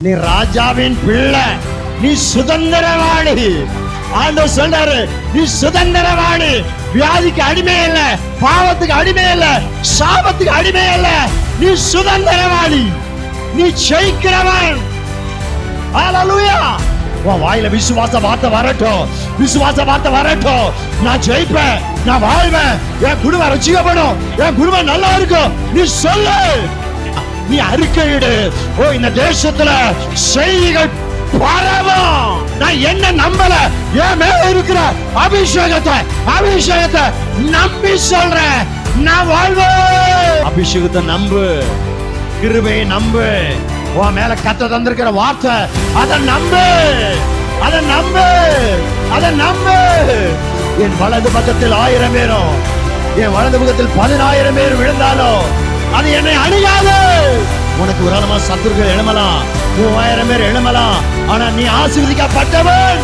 நீ ராஜாவின் பிள்ளை, நீ சுதந்திரவாளி. ஆண்டவர் சொல்றாரு, நீ சுதந்திரவாளி. வியாதிக்கு அடிமை இல்ல, பாவத்துக்கு அடிமை இல்ல, சாபத்துக்கு அடிமை இல்ல. நீ சுதந்திரவாளி, நீ ஜெயிக்கிறவன். ஹல்லேலூயா. உன் வாயில விசுவாச வார்த்தை வரட்டும், விசுவாச வார்த்தை வரட்டும். நான் ஜெயிப்பேன், நான் வாழ்வேன், என் குடும்பம் ரட்சிக்கப்படும், என் குடும்பம் நல்லா இருக்கும். நீ சொல்லு, நீ அறிக்கையிடு. ஓ, இந்த தேசத்துல செய்திகள் பரவும். நான் என்ன நம்பல, என் மேல இருக்கிற அபிஷேகத்தை நம்பி சொல்றேன். நான் வாழ்வேன். அபிஷேகத்தை நம்பு, கிருபையை நம்பு. உன் மேல கத்த தந்திருக்கிற வார்த்தை, அதை நம்பு, அதை நம்பு, அதை நம்பு. என் வலது பக்கத்தில் 1000 பேரும், என் வலது பக்கத்தில் 10,000 பேர் விழுந்தாலும் அது என்னை அணுகாது. உனக்கு விரோதமா சத்துருக்கள் எழுமலாம், 3000 பேர் எழுமலாம், ஆனா நீ ஆசீர்வதிக்கப்பட்டவன்.